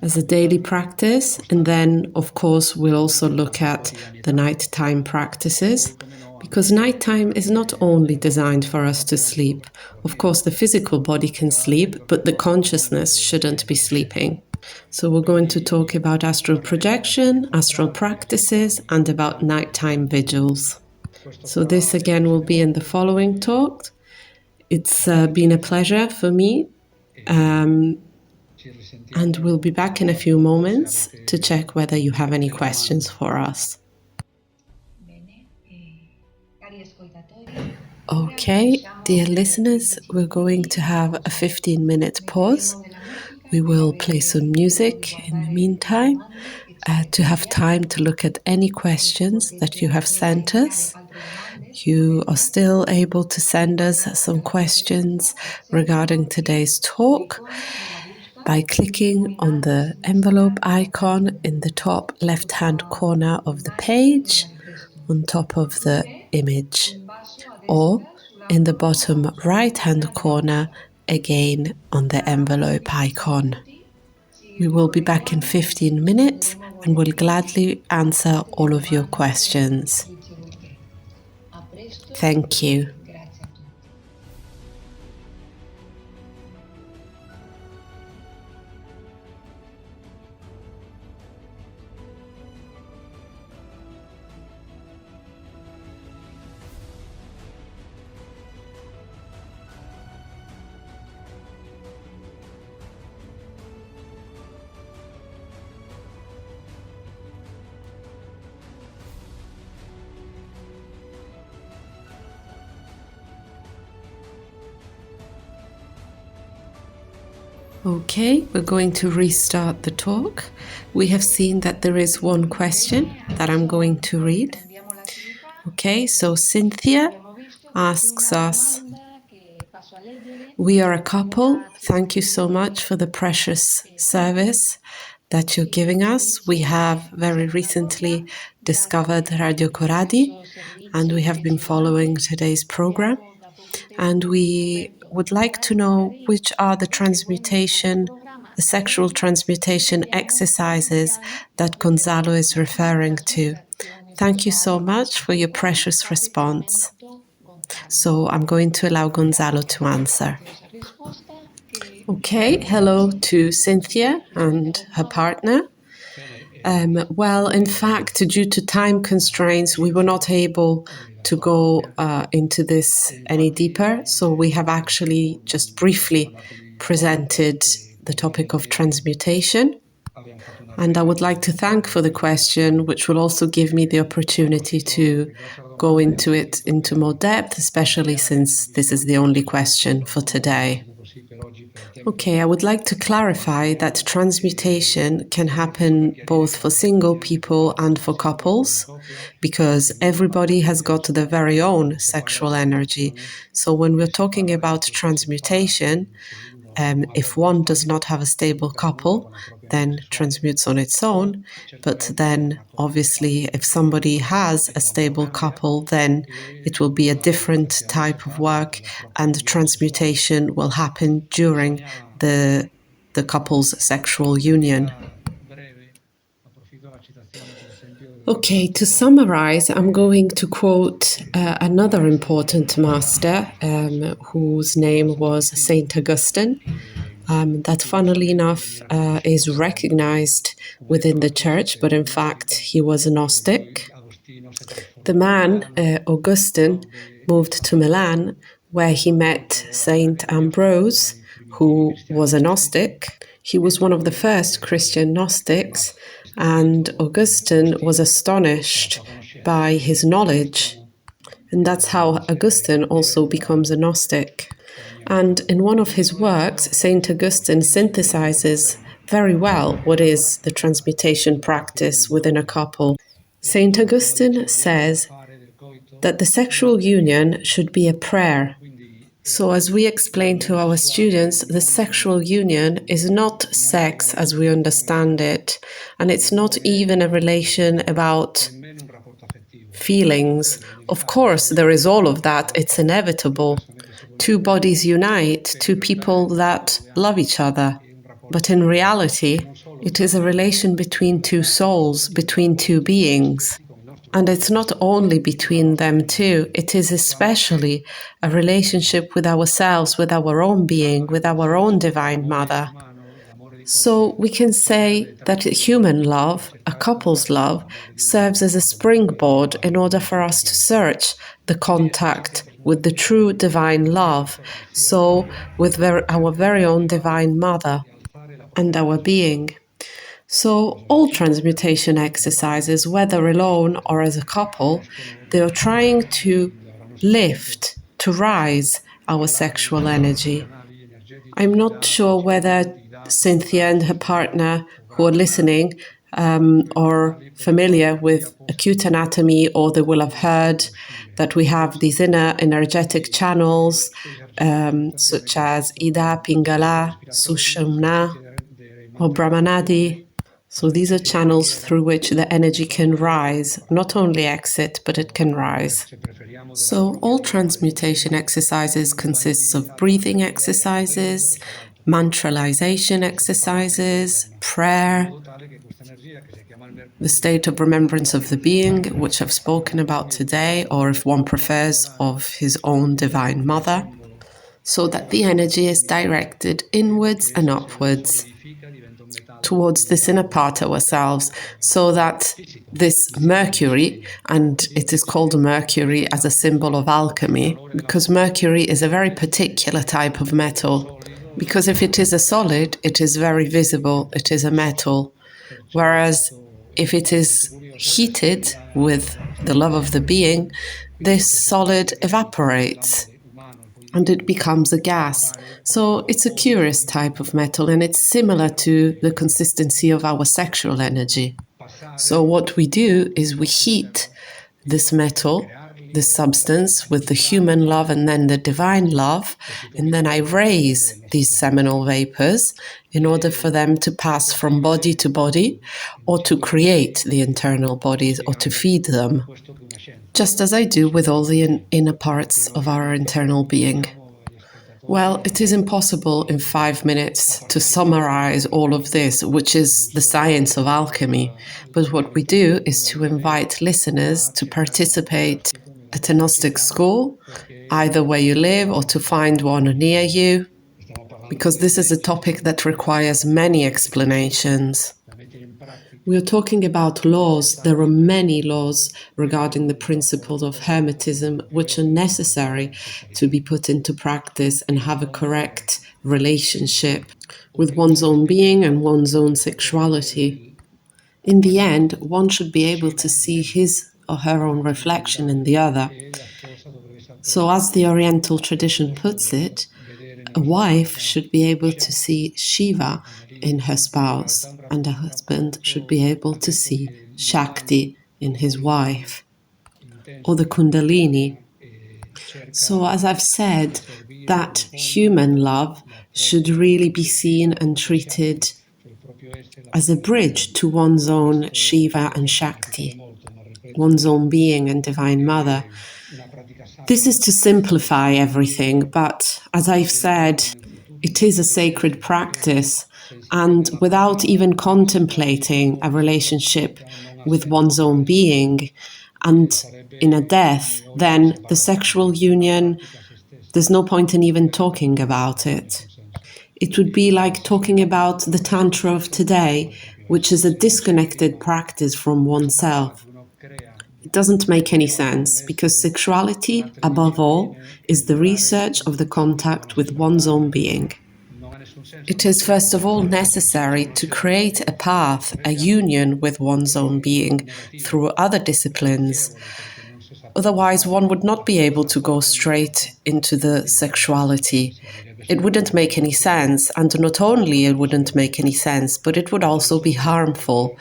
as a daily practice. And then, of course, we'll also look at the nighttime practices, because nighttime is not only designed for us to sleep. Of course, the physical body can sleep, but the consciousness shouldn't be sleeping. So we're going to talk about astral projection, astral practices, and about nighttime vigils. So this again will be in the following talk. It's been a pleasure for me. And we'll be back in a few moments to check whether you have any questions for us. Okay, dear listeners, we're going to have a 15-minute pause. We will play some music in the meantime to have time to look at any questions that you have sent us. You are still able to send us some questions regarding today's talk by clicking on the envelope icon in the top left-hand corner of the page on top of the image, or in the bottom right-hand corner again on the envelope icon. We will be back in 15 minutes and will gladly answer all of your questions. Thank you. Okay, we're going to restart the talk. We have seen that there is one question that I'm going to read. Okay, so Cynthia asks us, we are a couple. Thank you so much for the precious service that you're giving us. We have very recently discovered Radio Koradi and we have been following today's program. And we would like to know which are the sexual transmutation exercises that Gonzalo is referring to. Thank you so much for your precious response. So I'm going to allow Gonzalo to answer. Okay, hello to Cynthia and her partner. Well, in fact, due to time constraints, we were not able to go into this any deeper. So we have actually just briefly presented the topic of transmutation. And I would like to thank for the question, which will also give me the opportunity to go into it into more depth, especially since this is the only question for today. Okay, I would like to clarify that transmutation can happen both for single people and for couples, because everybody has got their very own sexual energy. So when we're talking about transmutation, if one does not have a stable couple, then transmutes on its own. But then, obviously, if somebody has a stable couple, then it will be a different type of work, and transmutation will happen during the couple's sexual union. Okay, to summarize, I'm going to quote another important master whose name was Saint Augustine. That, funnily enough, is recognized within the church, but in fact, he was a Gnostic. The man, Augustine, moved to Milan, where he met Saint Ambrose, who was a Gnostic. He was one of the first Christian Gnostics, and Augustine was astonished by his knowledge. And that's how Augustine also becomes a Gnostic. And in one of his works, Saint Augustine synthesizes very well what is the transmutation practice within a couple. Saint Augustine says that the sexual union should be a prayer. So, as we explain to our students, the sexual union is not sex as we understand it, and it's not even a relation about feelings. Of course, there is all of that, it's inevitable. Two bodies unite, two people that love each other. But in reality, it is a relation between two souls, between two beings. And it's not only between them two, it is especially a relationship with ourselves, with our own being, with our own Divine Mother. So we can say that human love, a couple's love, serves as a springboard in order for us to search the contact with the true divine love, so with our very own Divine Mother and our being. So all transmutation exercises, whether alone or as a couple, they are trying to lift, to rise our sexual energy. I'm not sure whether Cynthia and her partner who are listening or familiar with acute anatomy, or they will have heard that we have these inner energetic channels, such as Ida, Pingala, Sushumna, or Brahmanadi. So these are channels through which the energy can rise, not only exit, but it can rise. So all transmutation exercises consists of breathing exercises, mantralization exercises, prayer, the state of remembrance of the being, which I've spoken about today, or if one prefers, of his own divine mother, so that the energy is directed inwards and upwards towards this inner part of ourselves, so that this Mercury, and it is called Mercury as a symbol of alchemy, because Mercury is a very particular type of metal. Because if it is a solid, it is very visible, it is a metal. Whereas if it is heated with the love of the being, this solid evaporates and it becomes a gas. So it's a curious type of metal, and it's similar to the consistency of our sexual energy. So what we do is we heat this metal, this substance, with the human love and then the divine love, and then I raise these seminal vapors in order for them to pass from body to body, or to create the internal bodies, or to feed them, just as I do with all the inner parts of our internal being. Well, it is impossible in 5 minutes to summarize all of this, which is the science of alchemy. But what we do is to invite listeners to participate at a Gnostic school, either where you live or to find one near you, because this is a topic that requires many explanations. We are talking about laws. There are many laws regarding the principles of Hermetism which are necessary to be put into practice and have a correct relationship with one's own being and one's own sexuality. In the end, one should be able to see his or her own reflection in the other. So, as the Oriental tradition puts it, a wife should be able to see Shiva in her spouse, and a husband should be able to see Shakti in his wife, or the Kundalini. So, as I've said, that human love should really be seen and treated as a bridge to one's own Shiva and Shakti, one's own being and Divine Mother. This is to simplify everything, but as I've said, it is a sacred practice, and without even contemplating a relationship with one's own being and in a death, then the sexual union, there's no point in even talking about it. It would be like talking about the Tantra of today, which is a disconnected practice from oneself. It doesn't make any sense, because sexuality, above all, is the research of the contact with one's own being. It is first of all necessary to create a path, a union with one's own being through other disciplines. Otherwise, one would not be able to go straight into the sexuality. It wouldn't make any sense, and not only it wouldn't make any sense, but it would also be harmful.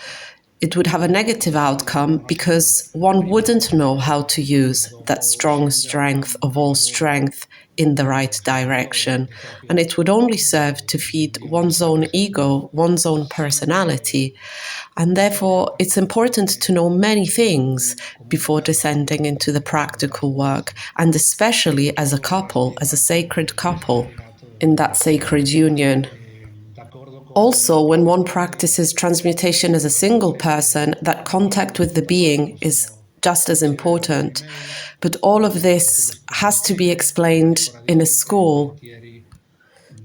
It would have a negative outcome, because one wouldn't know how to use that strong strength of all strength in the right direction, and it would only serve to feed one's own ego, one's own personality. And therefore, it's important to know many things before descending into the practical work, and especially as a couple, as a sacred couple, in that sacred union. Also, when one practices transmutation as a single person, that contact with the being is just as important. But all of this has to be explained in a school.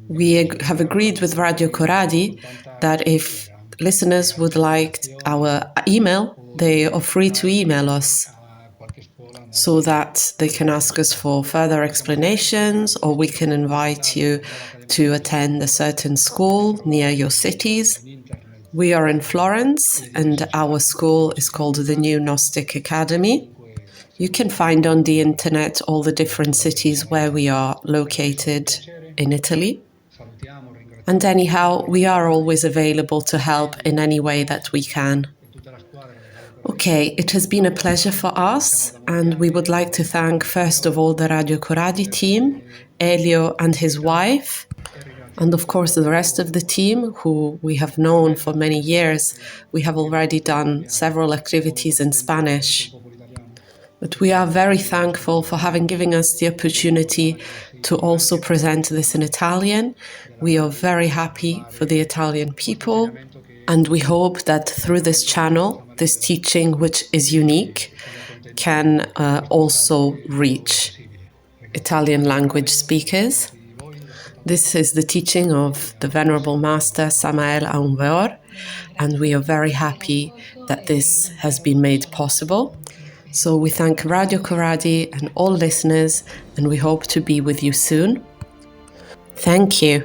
We have agreed with Radio Koradi that if listeners would like our email, they are free to email us, so that they can ask us for further explanations, or we can invite you to attend a certain school near your cities. We are in Florence, and our school is called the New Gnostic Academy. You can find on the internet all the different cities where we are located in Italy. And anyhow, we are always available to help in any way that we can. Okay, it has been a pleasure for us, and we would like to thank first of all the Radio Koradi team, Elio and his wife, and of course the rest of the team who we have known for many years. We have already done several activities in Spanish. But we are very thankful for having given us the opportunity to also present this in Italian. We are very happy for the Italian people, and we hope that through this channel, this teaching, which is unique, can also reach Italian language speakers. This is the teaching of the Venerable Master Samael Aun Weor, and we are very happy that this has been made possible. So we thank Radio Koradi and all listeners, and we hope to be with you soon. Thank you.